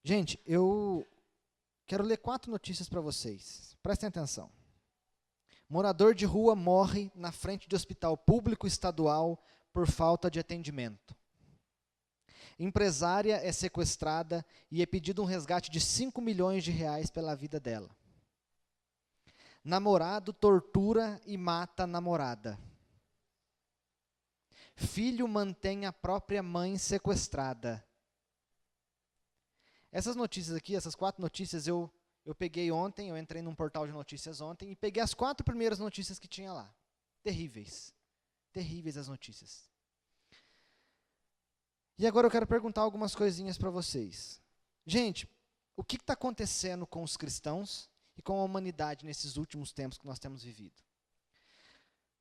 Gente, eu quero ler 4 notícias para vocês. Prestem atenção. Morador de rua morre na frente de hospital público estadual por falta de atendimento. Empresária é sequestrada e é pedido um resgate de 5 milhões de reais pela vida dela. Namorado tortura e mata a namorada. Filho mantém a própria mãe sequestrada. Essas notícias aqui, essas 4 notícias, eu peguei ontem, eu entrei num portal de notícias ontem e peguei as 4 primeiras notícias que tinha lá. Terríveis. Terríveis as notícias. E agora eu quero perguntar algumas coisinhas para vocês. Gente, o que está acontecendo com os cristãos e com a humanidade nesses últimos tempos que nós temos vivido?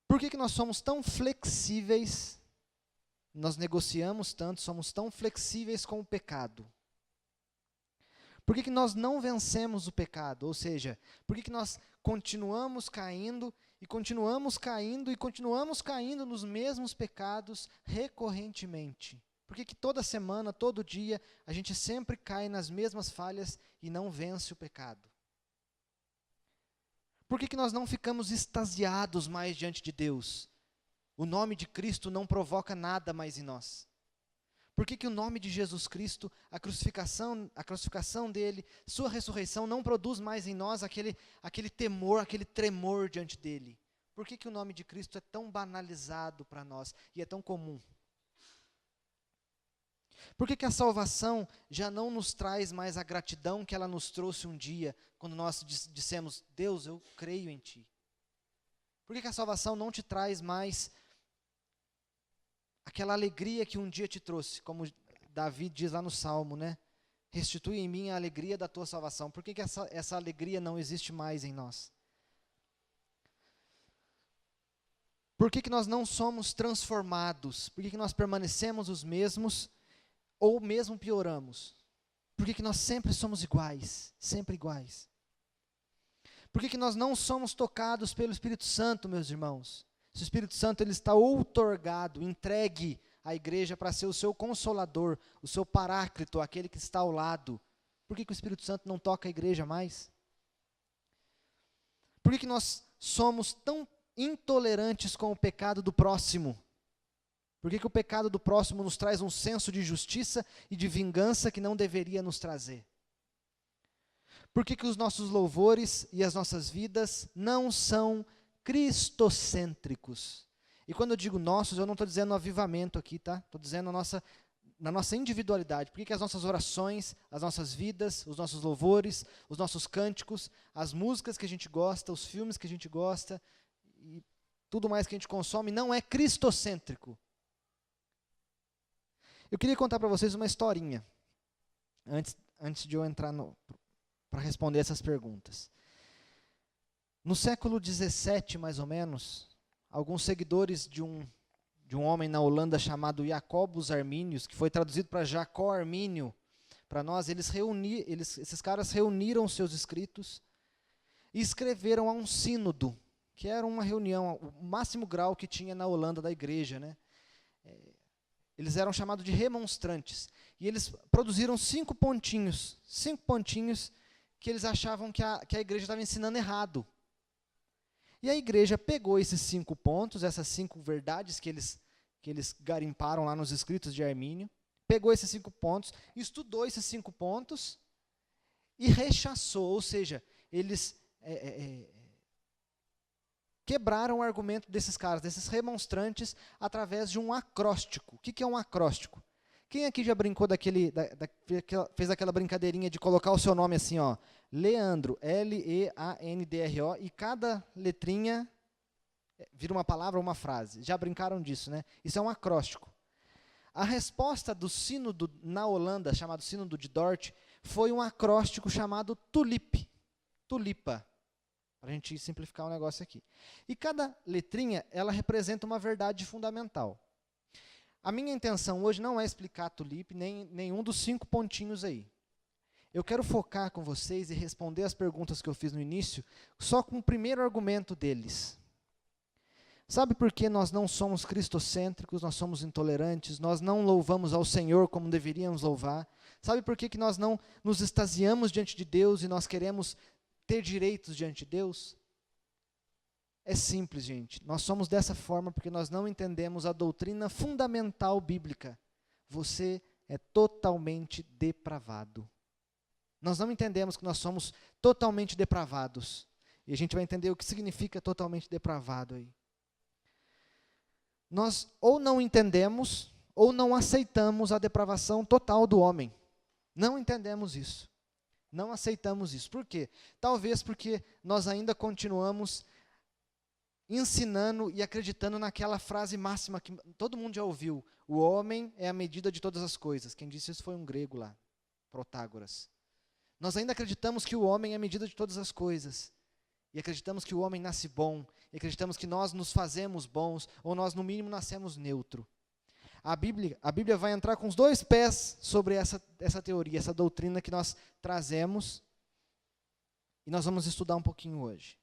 Por que nós somos tão flexíveis, nós negociamos tanto, somos tão flexíveis com o pecado? Por que nós não vencemos o pecado? Ou seja, por que nós continuamos caindo e continuamos caindo e continuamos caindo nos mesmos pecados recorrentemente? Por que toda semana, todo dia, a gente sempre cai nas mesmas falhas e não vence o pecado? Por que nós não ficamos extasiados mais diante de Deus? O nome de Cristo não provoca nada mais em nós. Por que o nome de Jesus Cristo, a crucificação dele, sua ressurreição não produz mais em nós aquele temor, aquele tremor diante dele? Por que o nome de Cristo é tão banalizado para nós e é tão comum? Por que a salvação já não nos traz mais a gratidão que ela nos trouxe um dia, quando nós dissemos, Deus, eu creio em Ti? Por que a salvação não te traz mais aquela alegria que um dia te trouxe, como Davi diz lá no Salmo, né? Restitui em mim a alegria da Tua salvação. Por que essa alegria não existe mais em nós? Por que nós não somos transformados? Por que nós permanecemos os mesmos ou mesmo pioramos? Por que nós sempre somos iguais, sempre iguais? Por que nós não somos tocados pelo Espírito Santo, meus irmãos? Se o Espírito Santo ele está outorgado, entregue à igreja para ser o seu consolador, o seu paráclito, aquele que está ao lado, por que o Espírito Santo não toca a igreja mais? Por que nós somos tão intolerantes com o pecado do próximo? Por que o pecado do próximo nos traz um senso de justiça e de vingança que não deveria nos trazer? Por que os nossos louvores e as nossas vidas não são cristocêntricos? E quando eu digo nossos, eu não estou dizendo avivamento aqui, tá? Estou dizendo na nossa individualidade. Por que as nossas orações, as nossas vidas, os nossos louvores, os nossos cânticos, as músicas que a gente gosta, os filmes que a gente gosta, e tudo mais que a gente consome, não é cristocêntrico? Eu queria contar para vocês uma historinha, antes de eu entrar para responder essas perguntas. No século XVII, mais ou menos, alguns seguidores de um homem na Holanda chamado Jacobus Arminius, que foi traduzido para Jacó Armínio, para nós, esses caras reuniram seus escritos e escreveram a um sínodo, que era uma reunião, o máximo grau que tinha na Holanda da igreja, né? Eles eram chamados de remonstrantes. E eles produziram 5 pontinhos que eles achavam que a igreja estava ensinando errado. E a igreja pegou esses 5 pontos, essas 5 verdades que eles garimparam lá nos escritos de Armínio, pegou esses 5 pontos, estudou esses 5 pontos e rechaçou, ou seja, eles quebraram o argumento desses caras, desses remonstrantes, através de um acróstico. O que é um acróstico? Quem aqui já brincou fez aquela brincadeirinha de colocar o seu nome assim, ó, Leandro, Leandro, e cada letrinha vira uma palavra ou uma frase. Já brincaram disso, né? Isso é um acróstico. A resposta do sínodo na Holanda, chamado Sínodo de Dort, foi um acróstico chamado tulipa, para a gente simplificar o negócio aqui. E cada letrinha, ela representa uma verdade fundamental. A minha intenção hoje não é explicar tulipe, nem nenhum dos 5 pontinhos aí. Eu quero focar com vocês e responder as perguntas que eu fiz no início, só com o primeiro argumento deles. Sabe por que nós não somos cristocêntricos, nós somos intolerantes, nós não louvamos ao Senhor como deveríamos louvar? Sabe por que nós não nos extasiamos diante de Deus e nós queremos ter direitos diante de Deus? É simples, gente. Nós somos dessa forma porque nós não entendemos a doutrina fundamental bíblica. Você é totalmente depravado. Nós não entendemos que nós somos totalmente depravados. E a gente vai entender o que significa totalmente depravado aí. Nós ou não entendemos ou não aceitamos a depravação total do homem. Não entendemos isso. Não aceitamos isso. Por quê? Talvez porque nós ainda continuamos ensinando e acreditando naquela frase máxima que todo mundo já ouviu: o homem é a medida de todas as coisas. Quem disse isso foi um grego lá, Protágoras. Nós ainda acreditamos que o homem é a medida de todas as coisas. E acreditamos que o homem nasce bom. E acreditamos que nós nos fazemos bons, ou nós no mínimo nascemos neutro. A Bíblia vai entrar com os dois pés sobre essa teoria, essa doutrina que nós trazemos. E nós vamos estudar um pouquinho hoje.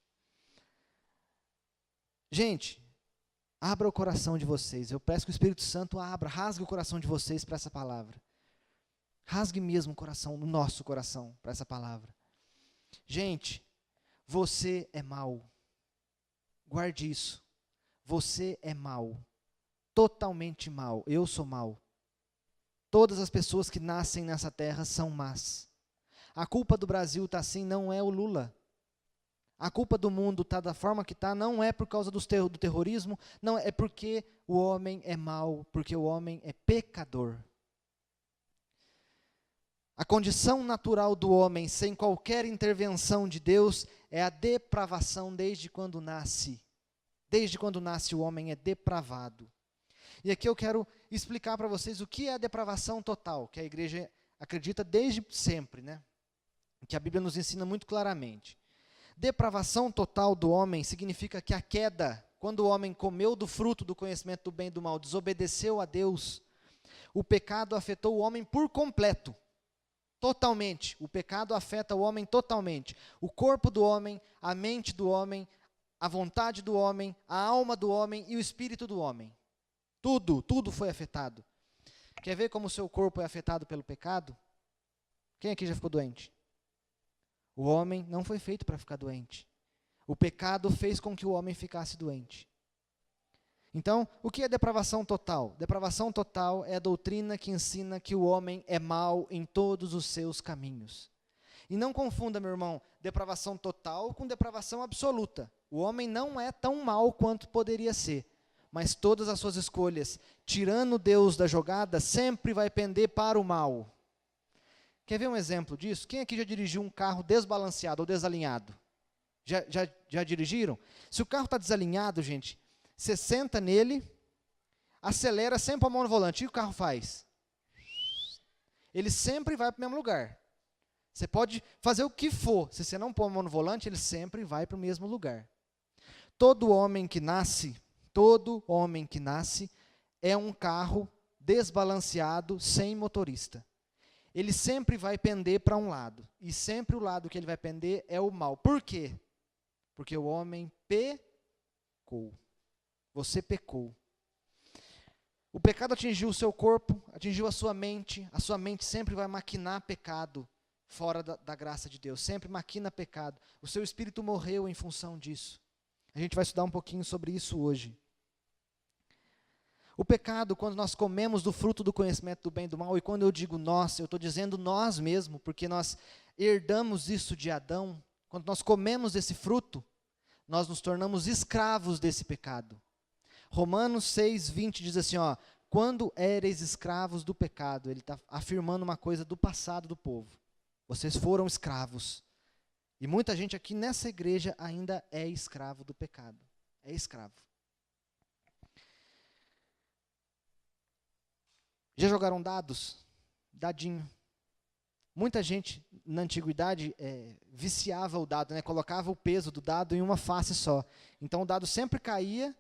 Gente, abra o coração de vocês. Eu peço que o Espírito Santo rasgue o coração de vocês para essa palavra. Rasgue mesmo o nosso coração para essa palavra. Gente, você é mau. Guarde isso. Você é mau. Totalmente mau. Eu sou mau. Todas as pessoas que nascem nessa terra são más. A culpa do Brasil está assim, não é o Lula. A culpa do mundo está da forma que está, não é por causa do terrorismo, não é porque o homem é mau, porque o homem é pecador. A condição natural do homem, sem qualquer intervenção de Deus, é a depravação desde quando nasce. Desde quando nasce o homem é depravado. E aqui eu quero explicar para vocês o que é a depravação total, que a igreja acredita desde sempre, né? Que a Bíblia nos ensina muito claramente. Depravação total do homem significa que a queda, quando o homem comeu do fruto do conhecimento do bem e do mal, desobedeceu a Deus, o pecado afetou o homem por completo. Totalmente. O pecado afeta o homem totalmente. O corpo do homem, a mente do homem, a vontade do homem, a alma do homem e o espírito do homem. Tudo foi afetado. Quer ver como o seu corpo é afetado pelo pecado? Quem aqui já ficou doente? O homem não foi feito para ficar doente. O pecado fez com que o homem ficasse doente. Então, o que é depravação total? Depravação total é a doutrina que ensina que o homem é mau em todos os seus caminhos. E não confunda, meu irmão, depravação total com depravação absoluta. O homem não é tão mau quanto poderia ser, mas todas as suas escolhas, tirando Deus da jogada, sempre vai pender para o mal. Quer ver um exemplo disso? Quem aqui já dirigiu um carro desbalanceado ou desalinhado? Já dirigiram? Se o carro está desalinhado, gente, você senta nele, acelera, sempre a mão no volante. E o carro faz? Ele sempre vai para o mesmo lugar. Você pode fazer o que for. Se você não pôr a mão no volante, ele sempre vai para o mesmo lugar. Todo homem que nasce é um carro desbalanceado, sem motorista. Ele sempre vai pender para um lado. E sempre o lado que ele vai pender é o mal. Por quê? Porque o homem pecou. Você pecou. O pecado atingiu o seu corpo, atingiu a sua mente sempre vai maquinar pecado fora da graça de Deus, sempre maquina pecado. O seu espírito morreu em função disso. A gente vai estudar um pouquinho sobre isso hoje. O pecado, quando nós comemos do fruto do conhecimento do bem e do mal, e quando eu digo nós, eu estou dizendo nós mesmo, porque nós herdamos isso de Adão. Quando nós comemos esse fruto, nós nos tornamos escravos desse pecado. Romanos 6:20 diz assim, quando éreis escravos do pecado, ele está afirmando uma coisa do passado do povo. Vocês foram escravos. E muita gente aqui nessa igreja ainda é escravo do pecado. É escravo. Já jogaram dados? Dadinho. Muita gente na antiguidade viciava o dado, né? Colocava o peso do dado em uma face só. Então o dado sempre caía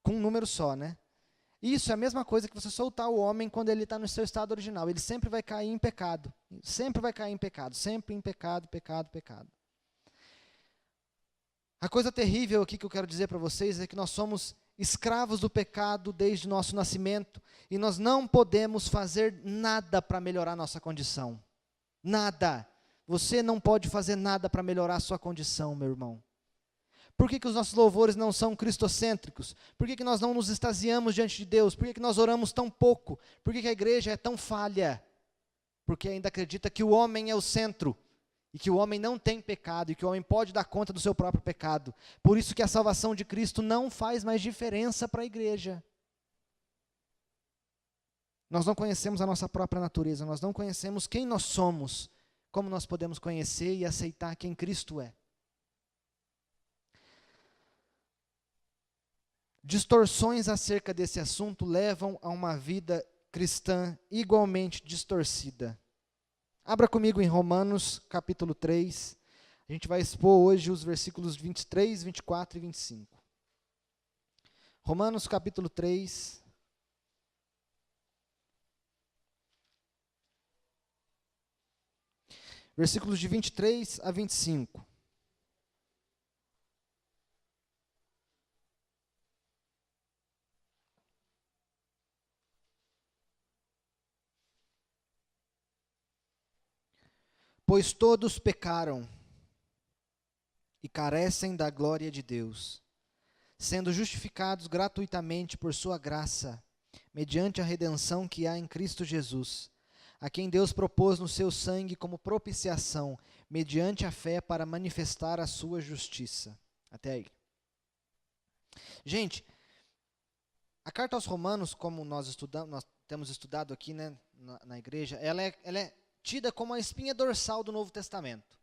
com um número só, né? Isso é a mesma coisa que você soltar o homem quando ele está no seu estado original. Ele sempre vai cair em pecado. Sempre vai cair em pecado. Sempre em pecado, pecado, pecado. A coisa terrível aqui que eu quero dizer para vocês é que nós somos escravos do pecado desde nosso nascimento e nós não podemos fazer nada para melhorar nossa condição. Nada. Você não pode fazer nada para melhorar a sua condição, meu irmão. Por que os nossos louvores não são cristocêntricos? Por que nós não nos extasiamos diante de Deus? Por que nós oramos tão pouco? Por que a igreja é tão falha? Porque ainda acredita que o homem é o centro, e que o homem não tem pecado, e que o homem pode dar conta do seu próprio pecado. Por isso que a salvação de Cristo não faz mais diferença para a igreja. Nós não conhecemos a nossa própria natureza, nós não conhecemos quem nós somos, como nós podemos conhecer e aceitar quem Cristo é. Distorções acerca desse assunto levam a uma vida cristã igualmente distorcida. Abra comigo em Romanos, capítulo 3. A gente vai expor hoje os versículos 23, 24 e 25. Romanos, capítulo 3. Versículos de 23 a 25. Pois todos pecaram e carecem da glória de Deus, sendo justificados gratuitamente por sua graça, mediante a redenção que há em Cristo Jesus, a quem Deus propôs no seu sangue como propiciação, mediante a fé para manifestar a sua justiça. Até aí. Gente, a carta aos Romanos, como nós temos estudado aqui, né, na igreja, ela é tida como a espinha dorsal do Novo Testamento.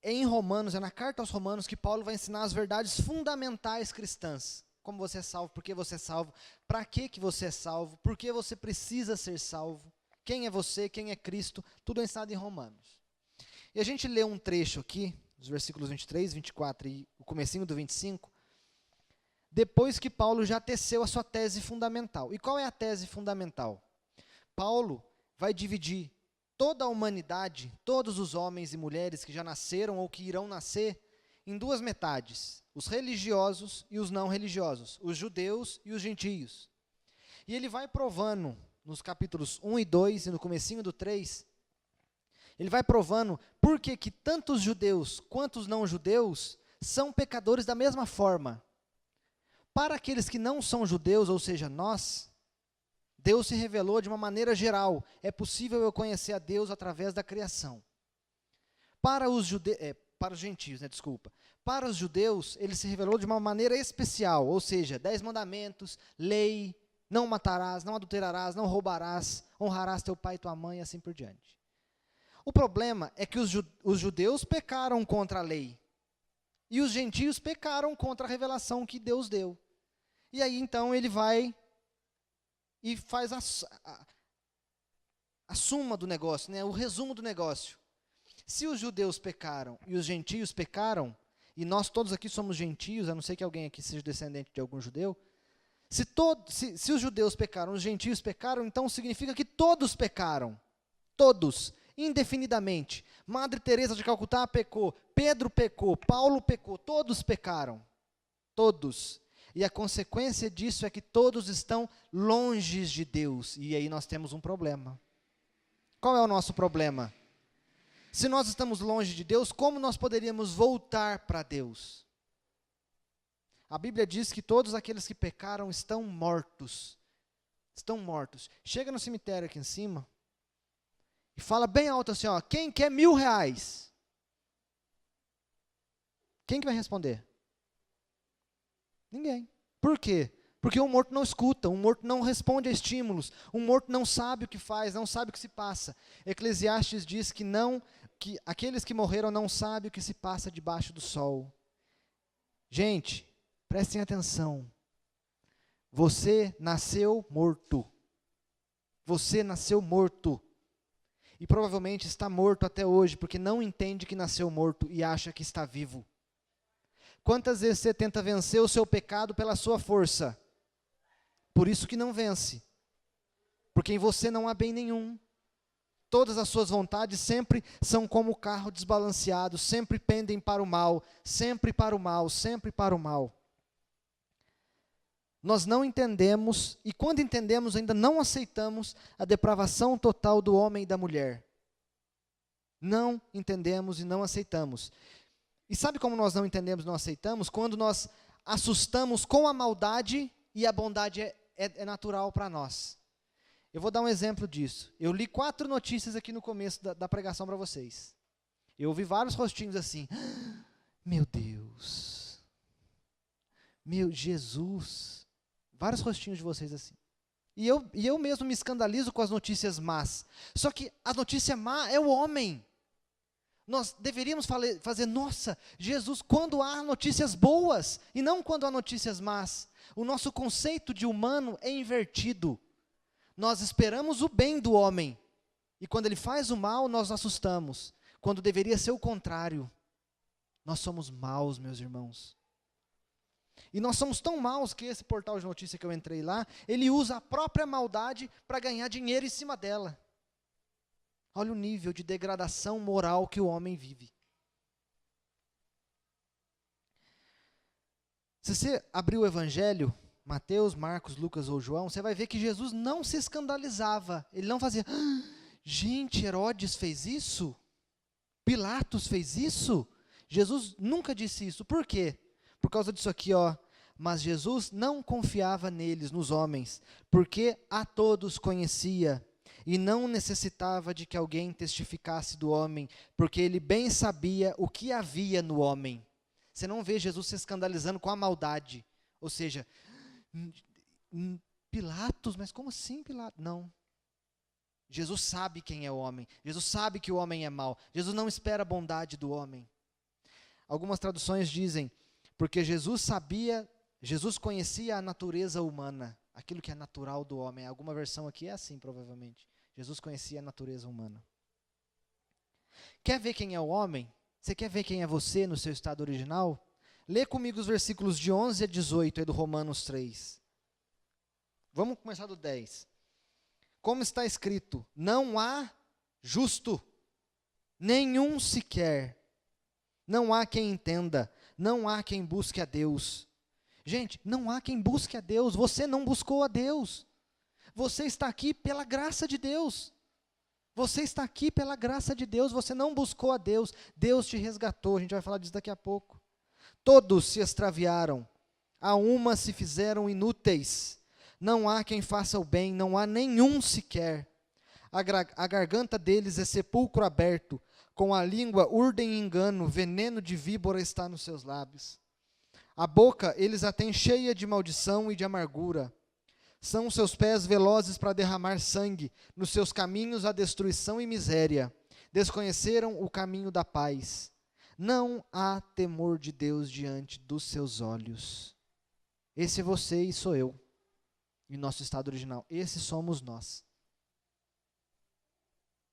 É em Romanos, é na carta aos Romanos que Paulo vai ensinar as verdades fundamentais cristãs. Como você é salvo, por que você é salvo, para que você é salvo, por que você precisa ser salvo, quem é você, quem é Cristo, tudo é ensinado em Romanos. E a gente lê um trecho aqui, dos versículos 23, 24 e o comecinho do 25, depois que Paulo já teceu a sua tese fundamental. E qual é a tese fundamental? Paulo vai dividir toda a humanidade, todos os homens e mulheres que já nasceram ou que irão nascer, em duas metades, os religiosos e os não religiosos, os judeus e os gentios. E ele vai provando, nos capítulos 1 e 2 e no comecinho do 3, ele vai provando por que tanto os judeus quanto os não judeus são pecadores da mesma forma. Para aqueles que não são judeus, ou seja, nós, Deus se revelou de uma maneira geral. É possível eu conhecer a Deus através da criação. Para os gentios, Para os judeus, ele se revelou de uma maneira especial, ou seja, 10 mandamentos, lei, não matarás, não adulterarás, não roubarás, honrarás teu pai e tua mãe, e assim por diante. O problema é que os judeus pecaram contra a lei, e os gentios pecaram contra a revelação que Deus deu. E aí, então, ele vai e faz a suma do negócio, né, o resumo do negócio. Se os judeus pecaram e os gentios pecaram, e nós todos aqui somos gentios, a não ser que alguém aqui seja descendente de algum judeu, se os judeus pecaram, os gentios pecaram, então significa que todos pecaram. Todos, indefinidamente. Madre Teresa de Calcutá pecou, Pedro pecou, Paulo pecou, todos pecaram. Todos. E a consequência disso é que todos estão longe de Deus. E aí nós temos um problema. Qual é o nosso problema? Se nós estamos longe de Deus, como nós poderíamos voltar para Deus? A Bíblia diz que todos aqueles que pecaram estão mortos. Estão mortos. Chega no cemitério aqui em cima e fala bem alto assim, ó, quem quer R$1.000? Quem que vai responder? Ninguém. Por quê? Porque um morto não escuta, um morto não responde a estímulos, um morto não sabe o que faz, não sabe o que se passa. Eclesiastes diz que aqueles que morreram não sabem o que se passa debaixo do sol. Gente, prestem atenção. Você nasceu morto. Você nasceu morto. E provavelmente está morto até hoje, porque não entende que nasceu morto e acha que está vivo. Quantas vezes você tenta vencer o seu pecado pela sua força? Por isso que não vence. Porque em você não há bem nenhum. todas as suas vontades sempre são como o carro desbalanceado, sempre pendem para o mal, sempre para o mal, sempre para o mal. Nós não entendemos, e quando entendemos, ainda não aceitamos a depravação total do homem e da mulher. Não entendemos e não aceitamos. E sabe como nós não entendemos e não aceitamos? Quando nós assustamos com a maldade e a bondade é natural para nós. Eu vou dar um exemplo disso. Eu li 4 notícias aqui no começo da pregação para vocês. Eu ouvi vários rostinhos assim, meu Deus, meu Jesus, vários rostinhos de vocês assim. E eu mesmo me escandalizo com as notícias más. Só que a notícia má é o homem. Nós deveríamos fazer, nossa, Jesus, quando há notícias boas, e não quando há notícias más. O nosso conceito de humano é invertido. Nós esperamos o bem do homem, e quando ele faz o mal, nós assustamos. Quando deveria ser o contrário. Nós somos maus, meus irmãos. E nós somos tão maus que esse portal de notícia que eu entrei lá, ele usa a própria maldade para ganhar dinheiro em cima dela. Olha o nível de degradação moral que o homem vive. Se você abrir o Evangelho, Mateus, Marcos, Lucas ou João, você vai ver que Jesus não se escandalizava. Ele não fazia, gente, Herodes fez isso? Pilatos fez isso? Jesus nunca disse isso. Por quê? Por causa disso aqui, ó. Mas Jesus não confiava neles, nos homens, porque a todos conhecia e não necessitava de que alguém testificasse do homem, porque ele bem sabia o que havia no homem. Você não vê Jesus se escandalizando com a maldade. Ou seja, Pilatos, mas como assim Pilatos? Não. Jesus sabe quem é o homem. Jesus sabe que o homem é mau. Jesus não espera a bondade do homem. Algumas traduções dizem, porque Jesus conhecia a natureza humana, aquilo que é natural do homem. Alguma versão aqui é assim, provavelmente. Jesus conhecia a natureza humana. Quer ver quem é o homem? Você quer ver quem é você no seu estado original? Lê comigo os versículos de 11 a 18 aí do Romanos 3. Vamos começar do 10. Como está escrito, não há justo, nenhum sequer. Não há quem entenda, não há quem busque a Deus. Gente, não há quem busque a Deus, você não buscou a Deus. Você está aqui pela graça de Deus. Você está aqui pela graça de Deus, você não buscou a Deus, Deus te resgatou, a gente vai falar disso daqui a pouco. Todos se extraviaram, a uma se fizeram inúteis, não há quem faça o bem, não há nenhum sequer. A garganta deles é sepulcro aberto, com a língua urdem engano, veneno de víbora está nos seus lábios. A boca eles a têm cheia de maldição e de amargura. São os seus pés velozes para derramar sangue, nos seus caminhos a destruição e miséria. Desconheceram o caminho da paz. Não há temor de Deus diante dos seus olhos. Esse é você e sou eu, em nosso estado original. Esse somos nós.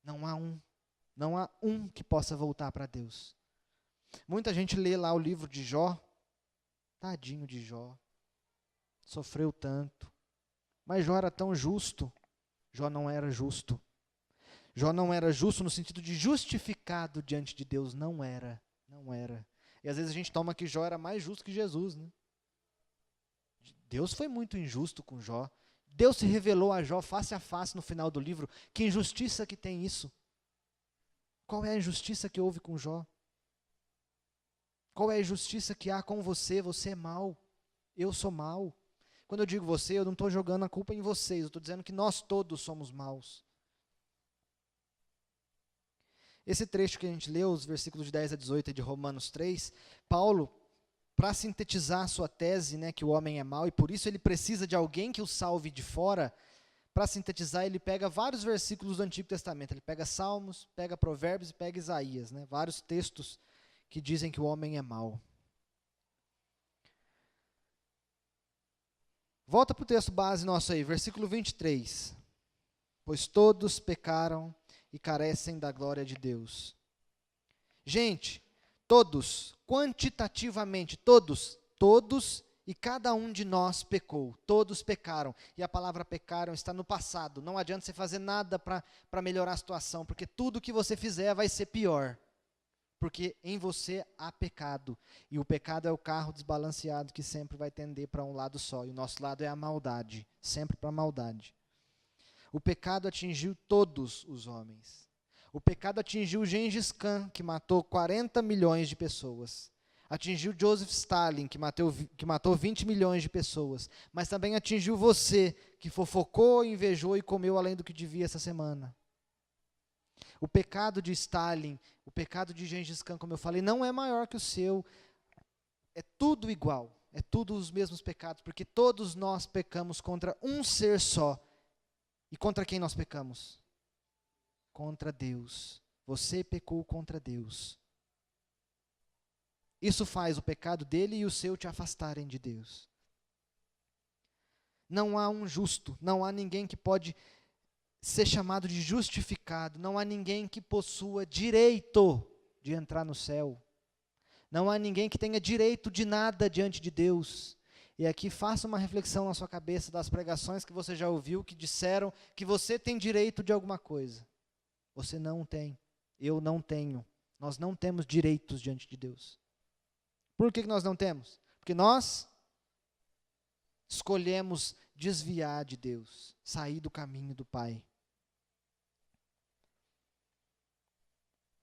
Não há um que possa voltar para Deus. Muita gente lê lá o livro de Jó. Tadinho de Jó. Sofreu tanto. Mas Jó era tão justo. Jó não era justo. Jó não era justo no sentido de justificado diante de Deus. Não era. E às vezes a gente toma que Jó era mais justo que Jesus, né? Deus foi muito injusto com Jó. Deus se revelou a Jó face a face no final do livro. Que injustiça que tem isso? Qual é a injustiça que houve com Jó? Qual é a injustiça que há com você? Você é mau. Eu sou mau. Quando eu digo você, eu não estou jogando a culpa em vocês. Eu estou dizendo que nós todos somos maus. Esse trecho que a gente leu, os versículos de 10 a 18 de Romanos 3, Paulo, para sintetizar a sua tese, né, que o homem é mau, e por isso ele precisa de alguém que o salve de fora, para sintetizar, ele pega vários versículos do Antigo Testamento. Ele pega Salmos, pega Provérbios e pega Isaías, né, vários textos que dizem que o homem é mau. Volta para o texto base nosso aí, versículo 23. Pois todos pecaram e carecem da glória de Deus. Gente, todos, quantitativamente, todos e cada um de nós pecou. Todos pecaram. E a palavra pecaram está no passado. Não adianta você fazer nada para melhorar a situação, porque tudo que você fizer vai ser pior. Porque em você há pecado. E o pecado é o carro desbalanceado que sempre vai tender para um lado só. E o nosso lado é a maldade, sempre para a maldade. O pecado atingiu todos os homens. O pecado atingiu Gengis Khan, que matou 40 milhões de pessoas. Atingiu Joseph Stalin, que matou 20 milhões de pessoas. Mas também atingiu você, que fofocou, invejou e comeu além do que devia essa semana. O pecado de Stalin, o pecado de Gengis Khan, como eu falei, não é maior que o seu. É tudo igual. É tudo os mesmos pecados, porque todos nós pecamos contra um ser só. E contra quem nós pecamos? Contra Deus. Você pecou contra Deus. Isso faz o pecado dele e o seu te afastarem de Deus. Não há um justo, não há ninguém que pode ser chamado de justificado, não há ninguém que possua direito de entrar no céu. Não há ninguém que tenha direito de nada diante de Deus. E aqui faça uma reflexão na sua cabeça das pregações que você já ouviu, que disseram que você tem direito de alguma coisa. Você não tem, eu não tenho. Nós não temos direitos diante de Deus. Por que nós não temos? Porque nós escolhemos desviar de Deus, sair do caminho do Pai.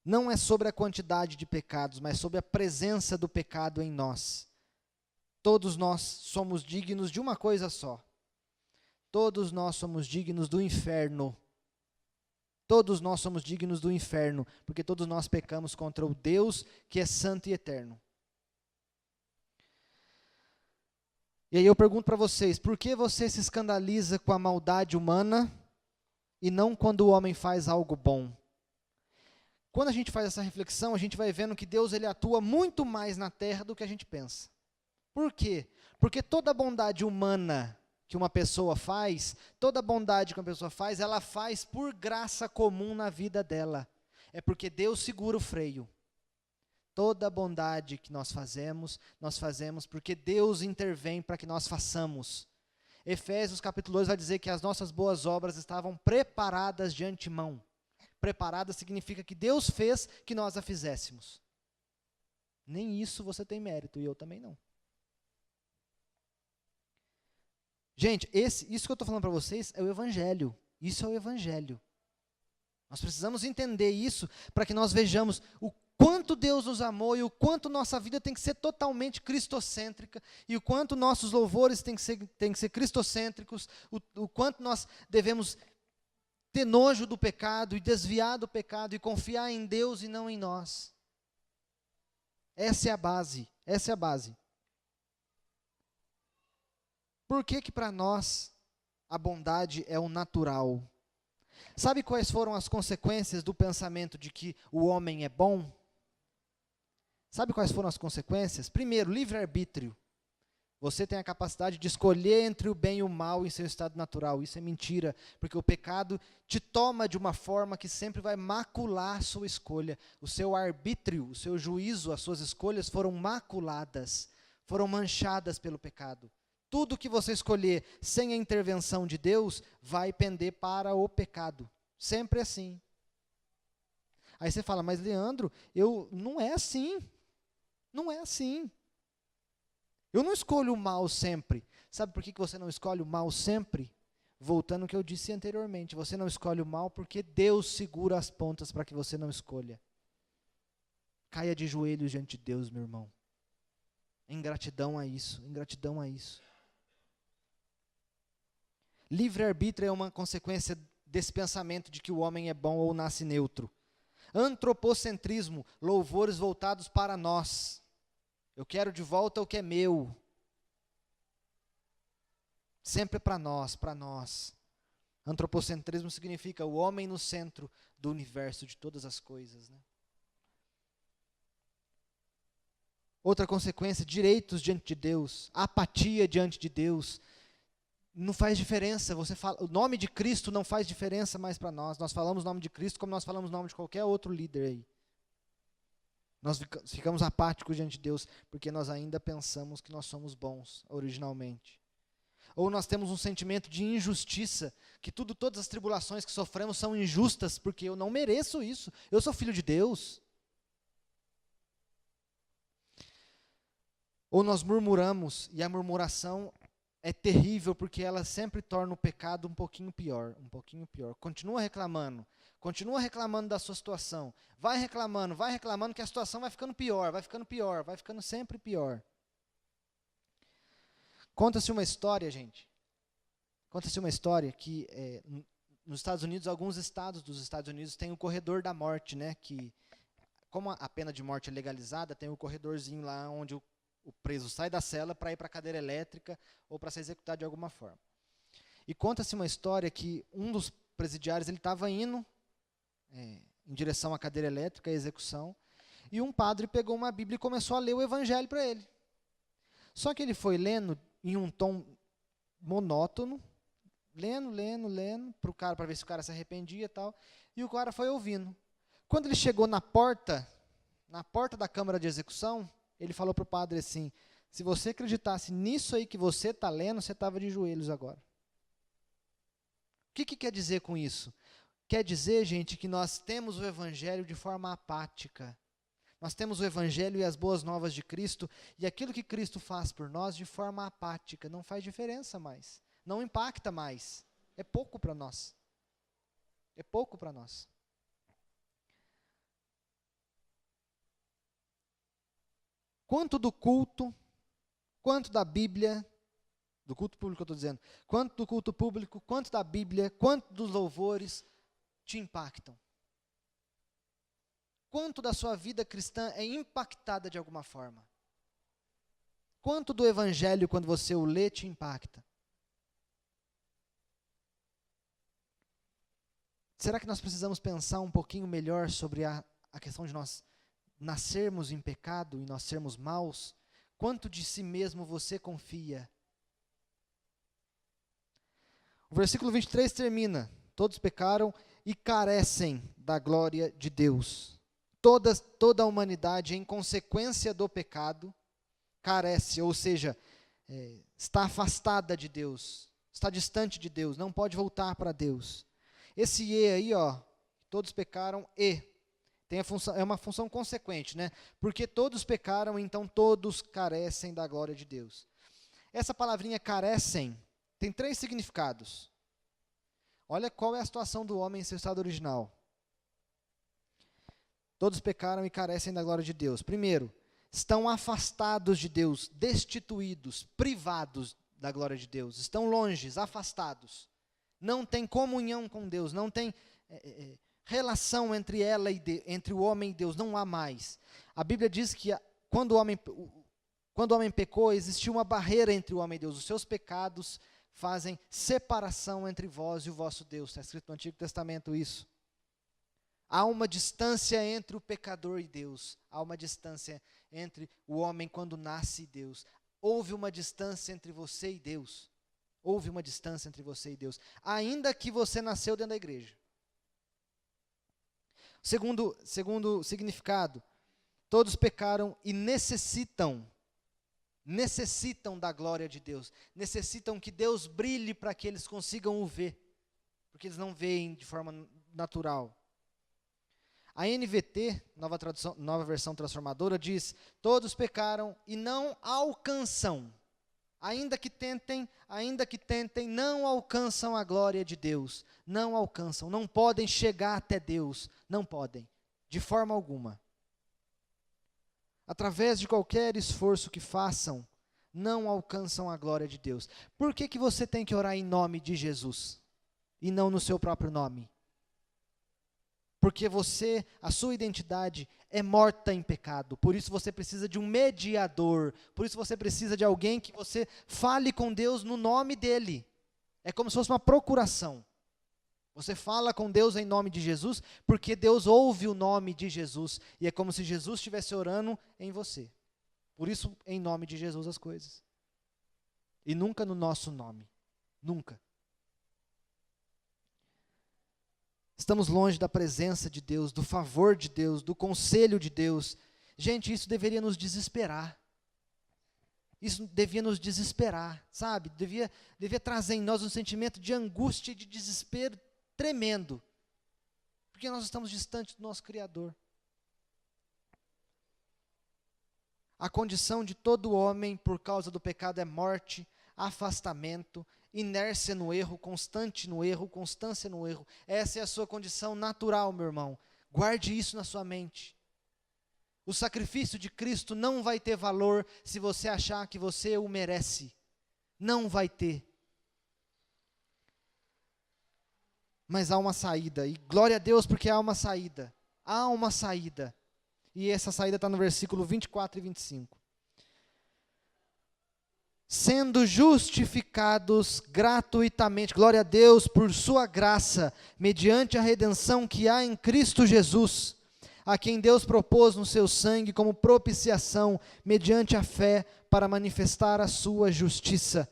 Não é sobre a quantidade de pecados, mas sobre a presença do pecado em nós. Todos nós somos dignos de uma coisa só. Todos nós somos dignos do inferno. Todos nós somos dignos do inferno, porque todos nós pecamos contra o Deus que é santo e eterno. E aí eu pergunto para vocês, por que você se escandaliza com a maldade humana e não quando o homem faz algo bom? Quando a gente faz essa reflexão, a gente vai vendo que Deus ele atua muito mais na terra do que a gente pensa. Por quê? Porque toda bondade humana que uma pessoa faz, toda bondade que uma pessoa faz, ela faz por graça comum na vida dela. É porque Deus segura o freio. Toda bondade que nós fazemos porque Deus intervém para que nós façamos. Efésios capítulo 2 vai dizer que as nossas boas obras estavam preparadas de antemão. Preparada significa que Deus fez que nós a fizéssemos. Nem isso você tem mérito, e eu também não. Gente, isso que eu estou falando para vocês é o Evangelho. Isso é o Evangelho. Nós precisamos entender isso para que nós vejamos o quanto Deus nos amou e o quanto nossa vida tem que ser totalmente cristocêntrica e o quanto nossos louvores têm que ser cristocêntricos, o quanto nós devemos ter nojo do pecado e desviar do pecado e confiar em Deus e não em nós. Essa é a base, essa é a base. Por que para nós a bondade é o natural? Sabe quais foram as consequências do pensamento de que o homem é bom? Sabe quais foram as consequências? Primeiro, livre-arbítrio. Você tem a capacidade de escolher entre o bem e o mal em seu estado natural. Isso é mentira, porque o pecado te toma de uma forma que sempre vai macular a sua escolha. O seu arbítrio, o seu juízo, as suas escolhas foram maculadas, foram manchadas pelo pecado. Tudo que você escolher sem a intervenção de Deus vai pender para o pecado. Sempre assim. Aí você fala, mas Leandro, não é assim. Não é assim. Eu não escolho o mal sempre. Sabe por que você não escolhe o mal sempre? Voltando ao que eu disse anteriormente, você não escolhe o mal porque Deus segura as pontas para que você não escolha. Caia de joelhos diante de Deus, meu irmão. Em gratidão a isso, em gratidão a isso. Livre-arbítrio é uma consequência desse pensamento de que o homem é bom ou nasce neutro. Antropocentrismo, louvores voltados para nós. Eu quero de volta o que é meu. Sempre para nós, para nós. Antropocentrismo significa o homem no centro do universo, de todas as coisas, né? Outra consequência, direitos diante de Deus, apatia diante de Deus. Não faz diferença, o nome de Cristo não faz diferença mais para nós. Nós falamos o nome de Cristo como nós falamos o nome de qualquer outro líder aí. Nós ficamos apáticos diante de Deus porque nós ainda pensamos que nós somos bons originalmente. Ou nós temos um sentimento de injustiça, que todas as tribulações que sofremos são injustas porque eu não mereço isso. Eu sou filho de Deus. Ou nós murmuramos, e a murmuração é terrível porque ela sempre torna o pecado um pouquinho pior, um pouquinho pior. Continua reclamando da sua situação. Vai reclamando que a situação vai ficando pior, vai ficando sempre pior. Conta-se uma história, gente. Conta-se uma história que nos Estados Unidos, alguns estados dos Estados Unidos têm o corredor da morte, né? Que, como a pena de morte é legalizada, tem o corredorzinho lá onde o preso sai da cela para ir para a cadeira elétrica ou para ser executado de alguma forma. E conta-se uma história que um dos presidiários ele estava indo em direção à cadeira elétrica, à execução, e um padre pegou uma Bíblia e começou a ler o Evangelho para ele. Só que ele foi lendo em um tom monótono, lendo, para ver se o cara se arrependia e tal, e o cara foi ouvindo. Quando ele chegou na porta da câmara de execução, ele falou para o padre assim: se você acreditasse nisso aí que você está lendo, você estava de joelhos agora. O que quer dizer com isso? Quer dizer, gente, que nós temos o Evangelho de forma apática. Nós temos o Evangelho e as boas novas de Cristo, e aquilo que Cristo faz por nós de forma apática, não faz diferença mais, não impacta mais, é pouco para nós. É pouco para nós. Quanto do culto, quanto da Bíblia, do culto público eu estou dizendo, quanto do culto público, quanto da Bíblia, quanto dos louvores te impactam? Quanto da sua vida cristã é impactada de alguma forma? Quanto do Evangelho, quando você o lê, te impacta? Será que nós precisamos pensar um pouquinho melhor sobre a questão de nós nascermos em pecado e nós sermos maus? Quanto de si mesmo você confia? O versículo 23 termina: todos pecaram e carecem da glória de Deus. Toda a humanidade, em consequência do pecado, carece, ou seja, está afastada de Deus, está distante de Deus, não pode voltar para Deus. Esse "e" aí, todos pecaram e, é uma função consequente, né? Porque todos pecaram, então todos carecem da glória de Deus. Essa palavrinha carecem tem 3 significados. Olha qual é a situação do homem em seu estado original. Todos pecaram e carecem da glória de Deus. Primeiro, estão afastados de Deus, destituídos, privados da glória de Deus. Estão longe, afastados. Não tem comunhão com Deus, não tem relação entre entre o homem e Deus, não há mais. A Bíblia diz que quando o homem pecou, existiu uma barreira entre o homem e Deus. Os seus pecados fazem separação entre vós e o vosso Deus. Está escrito no Antigo Testamento isso. Há uma distância entre o pecador e Deus. Há uma distância entre o homem quando nasce e Deus. Houve uma distância entre você e Deus. Houve uma distância entre você e Deus. Ainda que você nasceu dentro da igreja. Segundo significado, todos pecaram e necessitam da glória de Deus. Necessitam que Deus brilhe para que eles consigam o ver. Porque eles não veem de forma natural. A NVT, nova versão transformadora, diz: todos pecaram e não alcançam. Ainda que tentem, não alcançam a glória de Deus. Não alcançam, não podem chegar até Deus. Não podem, de forma alguma. Através de qualquer esforço que façam, não alcançam a glória de Deus. Por que você tem que orar em nome de Jesus e não no seu próprio nome? Porque a sua identidade é morta em pecado. Por isso você precisa de um mediador. Por isso você precisa de alguém que você fale com Deus no nome dele. É como se fosse uma procuração. Você fala com Deus em nome de Jesus, porque Deus ouve o nome de Jesus. E é como se Jesus estivesse orando em você. Por isso, em nome de Jesus as coisas. E nunca no nosso nome. Nunca. Estamos longe da presença de Deus, do favor de Deus, do conselho de Deus. Gente, isso deveria nos desesperar. Isso devia nos desesperar, sabe? Devia trazer em nós um sentimento de angústia e de desespero tremendo. Porque nós estamos distantes do nosso Criador. A condição de todo homem por causa do pecado é morte, afastamento, inércia no erro, constante no erro, constância no erro. Essa é a sua condição natural, meu irmão. Guarde isso na sua mente. O sacrifício de Cristo não vai ter valor se você achar que você o merece. Não vai ter. Mas há uma saída, e glória a Deus porque há uma saída. Há uma saída. E essa saída está no versículo 24 e 25. Sendo justificados gratuitamente, glória a Deus por sua graça, mediante a redenção que há em Cristo Jesus, a quem Deus propôs no seu sangue como propiciação, mediante a fé, para manifestar a sua justiça.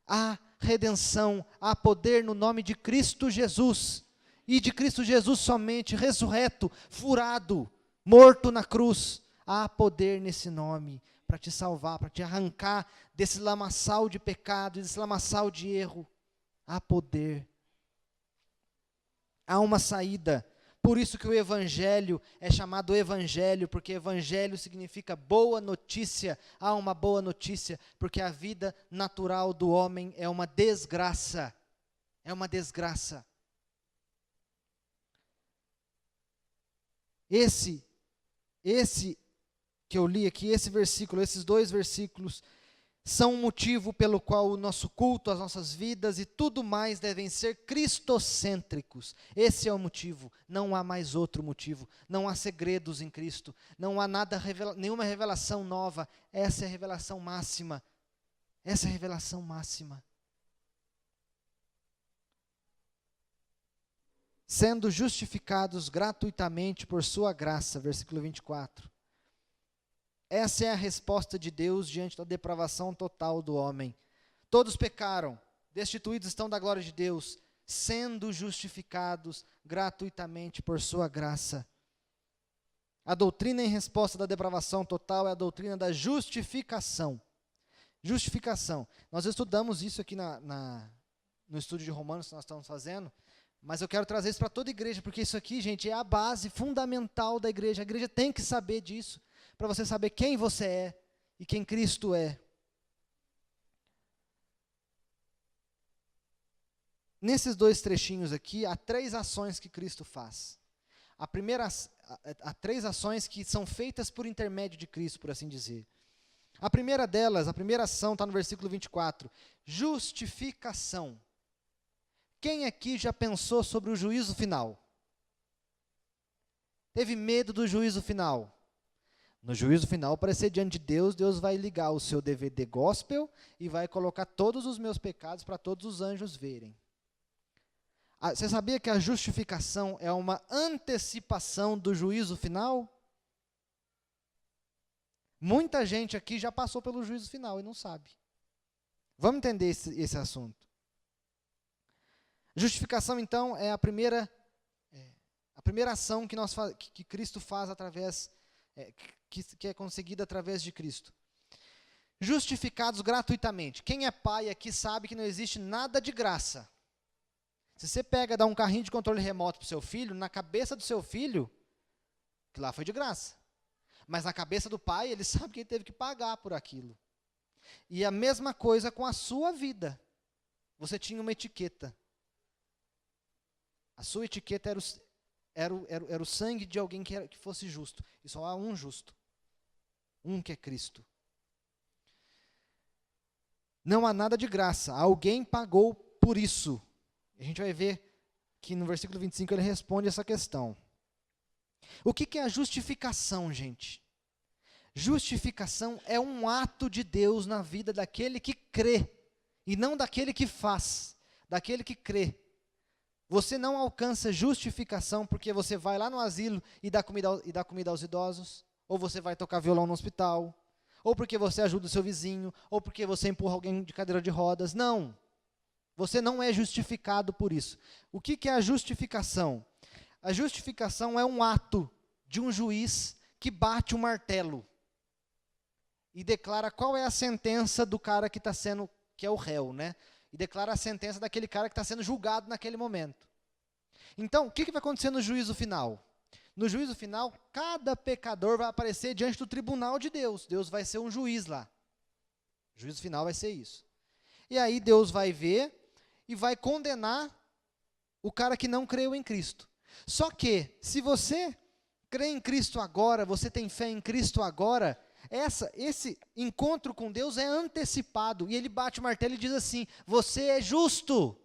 Há redenção, há poder no nome de Cristo Jesus, e de Cristo Jesus somente, ressurreto, furado, morto na cruz. Há poder nesse nome para te salvar, para te arrancar desse lamaçal de pecado, desse lamaçal de erro. Há poder. Há uma saída. Por isso que o Evangelho é chamado Evangelho, porque Evangelho significa boa notícia. Há uma boa notícia, porque a vida natural do homem é uma desgraça. É uma desgraça. Esse que eu li aqui, esse versículo, esses dois versículos, são um motivo pelo qual o nosso culto, as nossas vidas e tudo mais devem ser cristocêntricos. Esse é o motivo, não há mais outro motivo. Não há segredos em Cristo, não há nenhuma revelação nova. Essa é a revelação máxima. Essa é a revelação máxima. Sendo justificados gratuitamente por sua graça, versículo 24. Essa é a resposta de Deus diante da depravação total do homem. Todos pecaram, destituídos estão da glória de Deus, sendo justificados gratuitamente por sua graça. A doutrina em resposta da depravação total é a doutrina da justificação. Justificação. Nós estudamos isso aqui no estudo de Romanos que nós estamos fazendo, mas eu quero trazer isso para toda a igreja, porque isso aqui, gente, é a base fundamental da igreja. A igreja tem que saber disso, para você saber quem você é e quem Cristo é. Nesses dois trechinhos aqui, há 3 ações que Cristo faz. Há 3 ações que são feitas por intermédio de Cristo, por assim dizer. A primeira delas, a primeira ação está no versículo 24. Justificação. Quem aqui já pensou sobre o juízo final? Teve medo do juízo final? No juízo final, aparecer diante de Deus, Deus vai ligar o seu DVD gospel e vai colocar todos os meus pecados para todos os anjos verem. Você sabia que a justificação é uma antecipação do juízo final? Muita gente aqui já passou pelo juízo final e não sabe. Vamos entender esse assunto. Justificação, então, é a primeira ação que Cristo faz através, que é conseguida através de Cristo. Justificados gratuitamente. Quem é pai aqui sabe que não existe nada de graça. Se você dá um carrinho de controle remoto para o seu filho, na cabeça do seu filho, que lá foi de graça. Mas na cabeça do pai, ele sabe que ele teve que pagar por aquilo. E a mesma coisa com a sua vida. Você tinha uma etiqueta. A sua etiqueta era o sangue de alguém que fosse justo. E só há um justo. Um que é Cristo. Não há nada de graça. Alguém pagou por isso. A gente vai ver que no versículo 25 ele responde essa questão. O que é a justificação, gente? Justificação é um ato de Deus na vida daquele que crê. E não daquele que faz. Daquele que crê. Você não alcança justificação porque você vai lá no asilo e dá comida aos idosos, ou você vai tocar violão no hospital, ou porque você ajuda o seu vizinho, ou porque você empurra alguém de cadeira de rodas. Não. Você não é justificado por isso. O que é a justificação? A justificação é um ato de um juiz que bate o martelo e declara qual é a sentença do cara que é o réu, né? E declara a sentença daquele cara que está sendo julgado naquele momento. Então, o que vai acontecer no juízo final? No juízo final, cada pecador vai aparecer diante do tribunal de Deus. Deus vai ser um juiz lá. O juízo final vai ser isso. E aí Deus vai ver e vai condenar o cara que não creu em Cristo. Só que, se você crê em Cristo agora, você tem fé em Cristo agora, esse encontro com Deus é antecipado. E ele bate o martelo e diz assim: você é justo.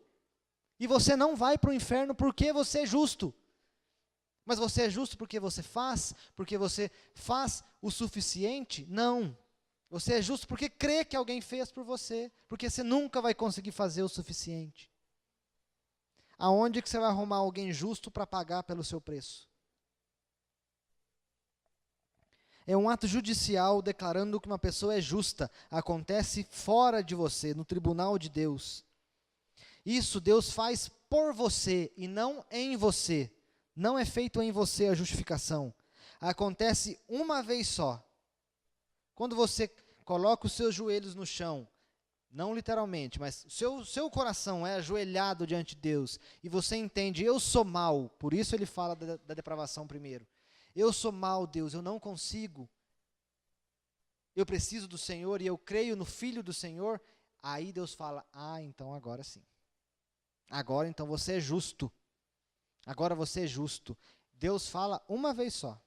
E você não vai para o inferno porque você é justo. Mas você é justo porque você faz o suficiente? Não. Você é justo porque crê que alguém fez por você, porque você nunca vai conseguir fazer o suficiente. Aonde que você vai arrumar alguém justo para pagar pelo seu preço? É um ato judicial declarando que uma pessoa é justa. Acontece fora de você, no tribunal de Deus. Isso Deus faz por você e não em você. Não é feito em você a justificação. Acontece uma vez só. Quando você coloca os seus joelhos no chão, não literalmente, mas seu coração é ajoelhado diante de Deus, e você entende, eu sou mau, por isso ele fala da depravação primeiro. Eu sou mau, Deus, eu não consigo. Eu preciso do Senhor e eu creio no Filho do Senhor. Aí Deus fala: então agora sim. Agora então você é justo. Agora você é justo. Deus fala uma vez só.